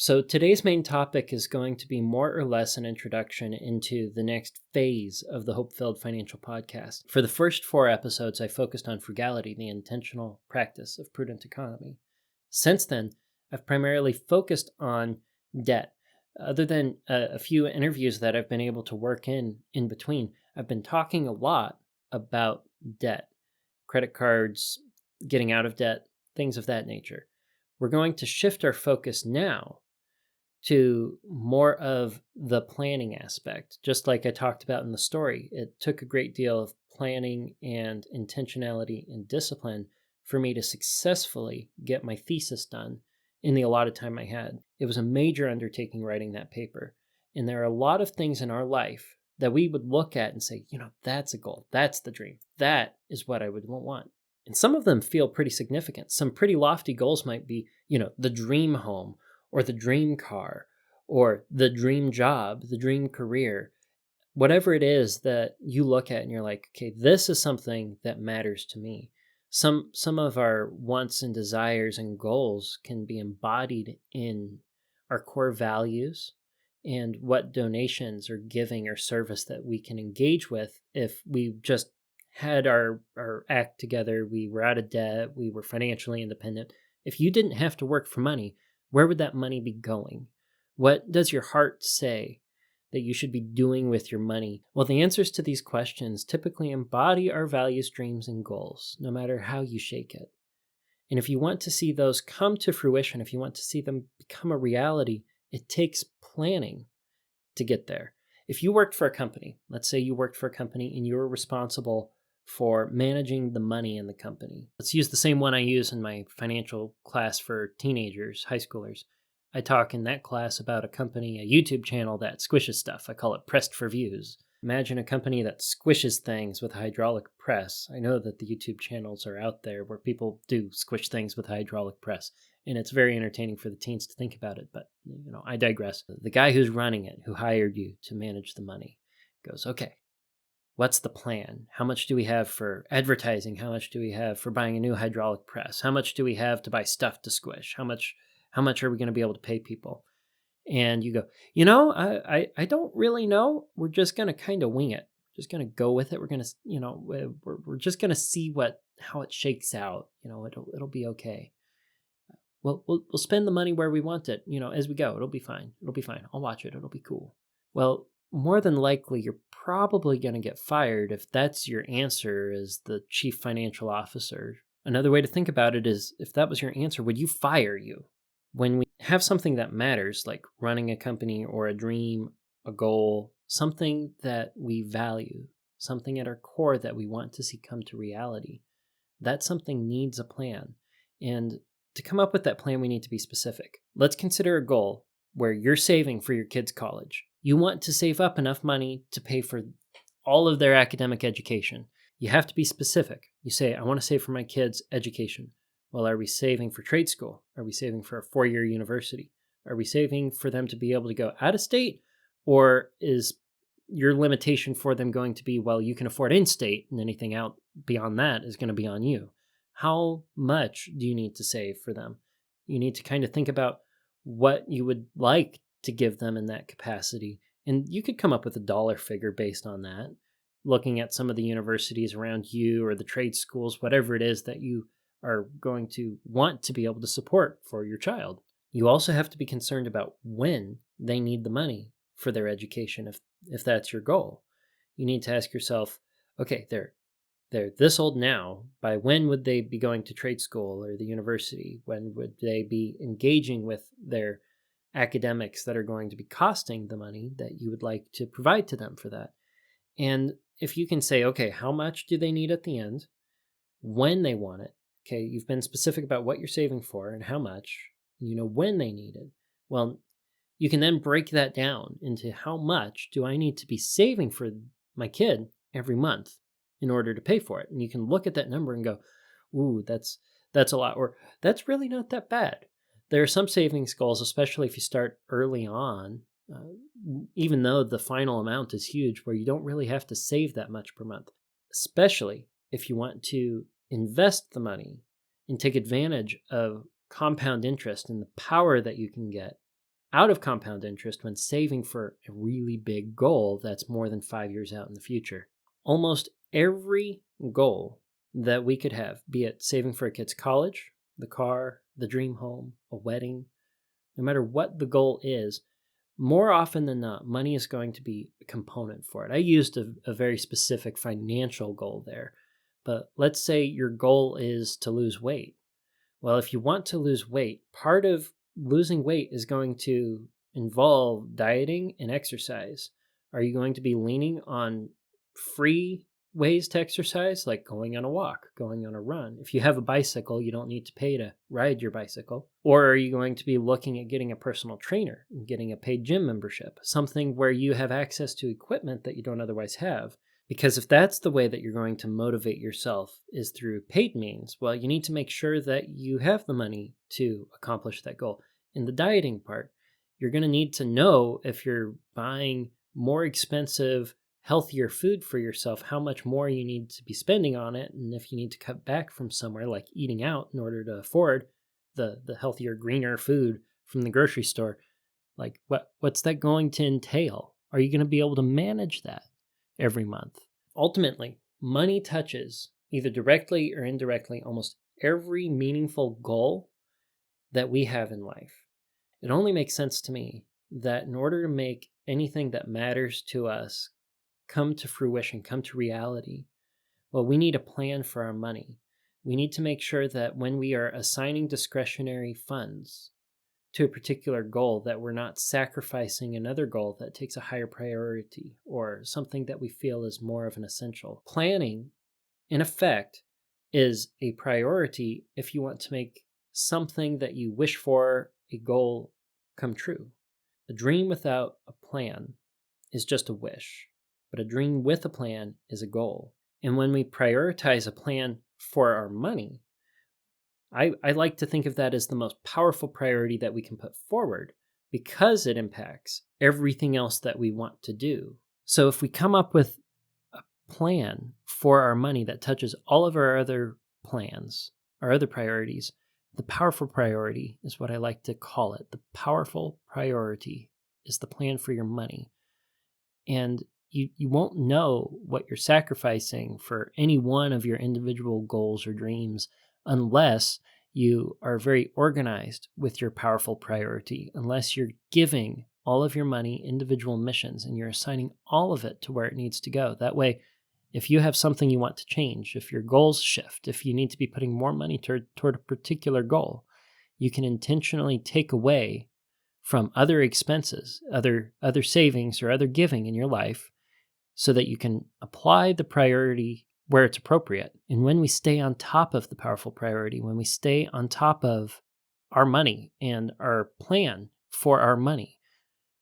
So today's main topic is going to be more or less an introduction into the next phase of the HopeFilled Financial Podcast. For the first 4 episodes, I focused on frugality, the intentional practice of prudent economy. Since then, I've primarily focused on debt. Other than a few interviews that I've been able to work in between, I've been talking a lot about debt, credit cards, getting out of debt, things of that nature. We're going to shift our focus now to more of the planning aspect. Just like I talked about in the story, it took a great deal of planning and intentionality and discipline for me to successfully get my thesis done in the allotted time I had. It was a major undertaking writing that paper. And there are a lot of things in our life that we would look at and say, that's a goal. That's the dream. That is what I would want. And some of them feel pretty significant. Some pretty lofty goals might be, the dream home, or the dream car, or the dream job, the dream career, whatever it is that you look at and you're like, okay, this is something that matters to me. Some of our wants and desires and goals can be embodied in our core values and what donations or giving or service that we can engage with if we just had our act together, we were out of debt, we were financially independent. If you didn't have to work for money, where would that money be going? What does your heart say that you should be doing with your money? Well, the answers to these questions typically embody our values, dreams, and goals, no matter how you shake it. And if you want to see those come to fruition, if you want to see them become a reality, it takes planning to get there. If you worked for a company, let's say you worked for a company and you were responsible for managing the money in the company. Let's use the same one I use in my financial class for teenagers, high schoolers. I talk in that class about a company, a YouTube channel that squishes stuff. I call it Pressed for Views. Imagine a company that squishes things with a hydraulic press. I know that the YouTube channels are out there where people do squish things with a hydraulic press, and it's very entertaining for the teens to think about it, but I digress. The guy who's running it, who hired you to manage the money, goes, okay, what's the plan? How much do we have for advertising? How much do we have for buying a new hydraulic press? How much do we have to buy stuff to squish? How much are we going to be able to pay people? And you go, I don't really know. We're just going to kind of wing it. Just going to go with it. We're going to, we're just going to see how it shakes out. It'll be okay. Well, we'll spend the money where we want it, as we go. It'll be fine. It'll be fine. I'll watch it. It'll be cool. Well, more than likely, you're probably going to get fired if that's your answer as the chief financial officer. Another way to think about it is, if that was your answer, would you fire you? When we have something that matters, like running a company or a dream, a goal, something that we value, something at our core that we want to see come to reality, that something needs a plan. And to come up with that plan, we need to be specific. Let's consider a goal where you're saving for your kids' college. You want to save up enough money to pay for all of their academic education. You have to be specific. You say, I want to save for my kids' education. Well, are we saving for trade school? Are we saving for a 4-year university? Are we saving for them to be able to go out of state? Or is your limitation for them going to be, well, you can afford in-state, and anything out beyond that is going to be on you? How much do you need to save for them? You need to kind of think about what you would like to give them in that capacity. And you could come up with a dollar figure based on that, looking at some of the universities around you or the trade schools, whatever it is that you are going to want to be able to support for your child. You also have to be concerned about when they need the money for their education, if that's your goal. You need to ask yourself, okay, they're this old now. By when would they be going to trade school or the university? When would they be engaging with their academics that are going to be costing the money that you would like to provide to them for that? And if you can say, okay, how much do they need at the end? When they want it? Okay, you've been specific about what you're saving for and how much, when they need it. Well, you can then break that down into how much do I need to be saving for my kid every month in order to pay for it. And you can look at that number and go, ooh, that's a lot, or that's really not that bad. There are some savings goals, especially if you start early on, even though the final amount is huge, where you don't really have to save that much per month, especially if you want to invest the money and take advantage of compound interest and the power that you can get out of compound interest when saving for a really big goal that's more than 5 years out in the future. Almost every goal that we could have, be it saving for a kid's college, the car, the dream home, a wedding, no matter what the goal is, more often than not, money is going to be a component for it. I used a very specific financial goal there, but let's say your goal is to lose weight. Well, if you want to lose weight, part of losing weight is going to involve dieting and exercise. Are you going to be leaning on free ways to exercise, like going on a walk, going on a run? If you have a bicycle, you don't need to pay to ride your bicycle. Or are you going to be looking at getting a personal trainer and getting a paid gym membership, something where you have access to equipment that you don't otherwise have? Because if that's the way that you're going to motivate yourself is through paid means, well, you need to make sure that you have the money to accomplish that goal. In the dieting part, you're going to need to know if you're buying more expensive, healthier food for yourself, how much more you need to be spending on it, and if you need to cut back from somewhere like eating out in order to afford the healthier, greener food from the grocery store, like what's that going to entail? Are you going to be able to manage that every month? Ultimately, money touches, either directly or indirectly, almost every meaningful goal that we have in life. It only makes sense to me that in order to make anything that matters to us come to fruition, come to reality, well, we need a plan for our money. We need to make sure that when we are assigning discretionary funds to a particular goal, that we're not sacrificing another goal that takes a higher priority or something that we feel is more of an essential. Planning, in effect, is a priority if you want to make something that you wish for, a goal, come true. A dream without a plan is just a wish, but a dream with a plan is a goal. And when we prioritize a plan for our money, I like to think of that as the most powerful priority that we can put forward because it impacts everything else that we want to do. So if we come up with a plan for our money that touches all of our other plans, our other priorities, the powerful priority is what I like to call it. The powerful priority is the plan for your money. And you won't know what you're sacrificing for any one of your individual goals or dreams unless you are very organized with your powerful priority, unless you're giving all of your money individual missions and you're assigning all of it to where it needs to go. That way, if you have something you want to change, if your goals shift, if you need to be putting more money toward a particular goal, you can intentionally take away from other expenses, other savings or other giving in your life so that you can apply the priority where it's appropriate. And when we stay on top of the powerful priority, when we stay on top of our money and our plan for our money,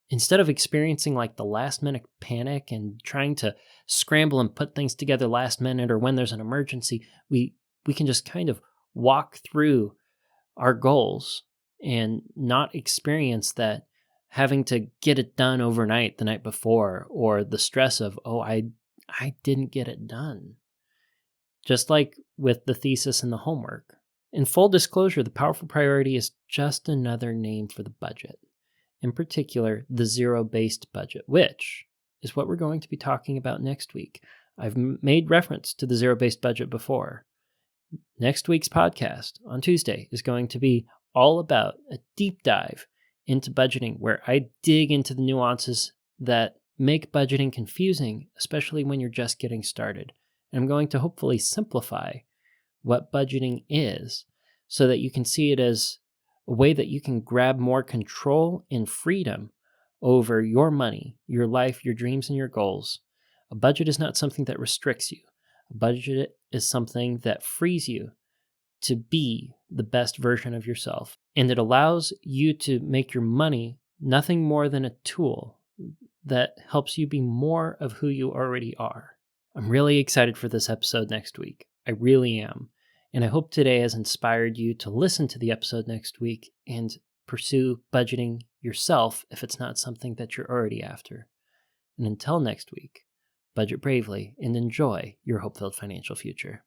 instead of experiencing like the last minute panic and trying to scramble and put things together last minute or when there's an emergency, we can just kind of walk through our goals and not experience that having to get it done overnight the night before or the stress of, I didn't get it done. Just like with the thesis and the homework. In full disclosure, the powerful priority is just another name for the budget. In particular, the zero-based budget, which is what we're going to be talking about next week. I've made reference to the zero-based budget before. Next week's podcast on Tuesday is going to be all about a deep dive into budgeting, where I dig into the nuances that make budgeting confusing, especially when you're just getting started. And I'm going to hopefully simplify what budgeting is so that you can see it as a way that you can grab more control and freedom over your money, your life, your dreams, and your goals. A budget is not something that restricts you. A budget is something that frees you to be the best version of yourself. And it allows you to make your money nothing more than a tool that helps you be more of who you already are. I'm really excited for this episode next week. I really am. And I hope today has inspired you to listen to the episode next week and pursue budgeting yourself if it's not something that you're already after. And until next week, budget bravely and enjoy your hope-filled financial future.